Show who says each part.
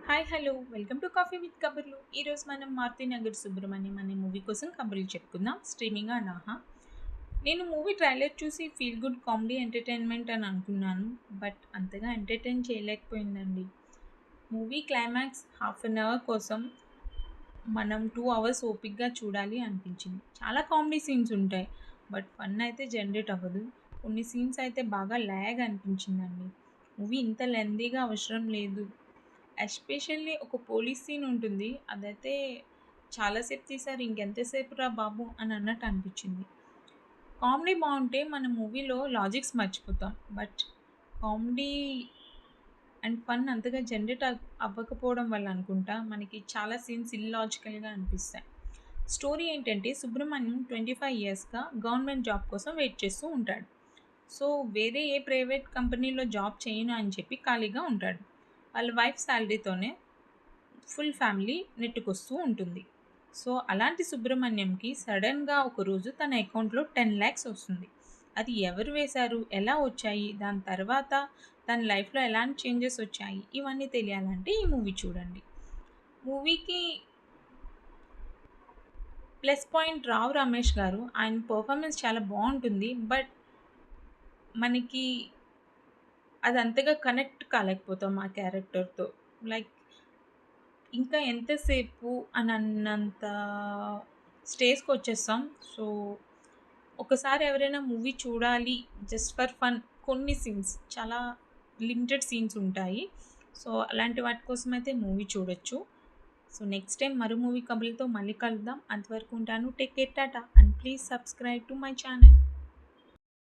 Speaker 1: Hi hello welcome to coffee with కబుర్లు. ఈరోజు మనం మారుతి నగర్ సుబ్రహ్మణ్యం అనే మూవీ కోసం కబుర్లు చెప్పుకుందాం. Streaming on Aha. నేను మూవీ ట్రైలర్ చూసి ఫీల్ గుడ్ కామెడీ ఎంటర్టైన్మెంట్ అని అనుకున్నాను, బట్ అంతగా ఎంటర్టైన్ చేయలేకపోయిందండి. Movie climax half an hour కోసం మనం 2 అవర్స్ ఓపిక్గా చూడాలి అనిపించింది. చాలా కామెడీ సీన్స్ ఉంటాయి, బట్ ఫన్ అయితే జనరేట్ అవ్వదు. కొన్ని సీన్స్ అయితే బాగా ల్యాగ్ అనిపించిందండి. మూవీ ఇంత లెందీగా అవసరం లేదు. ఎస్పెషల్లీ ఒక పోలీస్ సీన్ ఉంటుంది. అదైతే చాలాసేపు తీశారు. ఇంకెంతసేపురా బాబు అని అన్నట్టు అనిపించింది. కామెడీ బావుంటే మన మూవీలో లాజిక్స్ మర్చిపోతాం. బట్ కామెడీ అండ్ ఫన్ అంతగా జనరేట్ అవ్వకపోవడం వల్ల అనుకుంటా మనకి చాలా సీన్స్ ఇల్లాజికల్‌గా అనిపిస్తాయి. స్టోరీ ఏంటంటే సుబ్రహ్మణ్యం 25 ఇయర్స్‌గా గవర్నమెంట్ జాబ్ కోసం వెయిట్ చేస్తూ ఉంటాడు. సో, వేరే ఏ ప్రైవేట్ కంపెనీలో జాబ్ చేయను అని చెప్పి ఖాళీగా ఉంటాడు. వాళ్ళ వైఫ్ సాలరీతోనే ఫుల్ ఫ్యామిలీ నెట్టుకొస్తూ ఉంటుంది. సో, అలాంటి సుబ్రహ్మణ్యంకి సడెన్‌గా ఒకరోజు తన అకౌంట్‌లో 10,00,000 వస్తుంది. అది ఎవరు వేశారు? ఎలా వచ్చాయి? దాని తర్వాత తన లైఫ్‌లో ఎలాంటి చేంజెస్ వచ్చాయి? ఇవన్నీ తెలియాలంటే ఈ మూవీ చూడండి. మూవీకి ప్లస్ పాయింట్ రావు రమేష్ గారు. ఆయన పర్ఫార్మెన్స్ చాలా బావుంటుంది. బట్ మనకి అది అంతగా కనెక్ట్ కాలేకపోతాం ఆ క్యారెక్టర్‌తో. లైక్ ఇంకా ఎంతసేపు అని అన్నంత స్టేజ్‌కొచ్చేస్తాం. సో, ఒకసారి ఎవరైనా మూవీ చూడాలి జస్ట్ ఫర్ ఫన్, కొన్ని సీన్స్ చాలా లిమిటెడ్ సీన్స్ ఉంటాయి. సో, అలాంటి వాటి కోసమైతే మూవీ చూడొచ్చు. సో, నెక్స్ట్ టైమ్ మరో మూవీ కబుర్లతో మళ్ళీ కలుద్దాం. అంతవరకు ఉంటాను. Take care. Tata and please subscribe to my channel.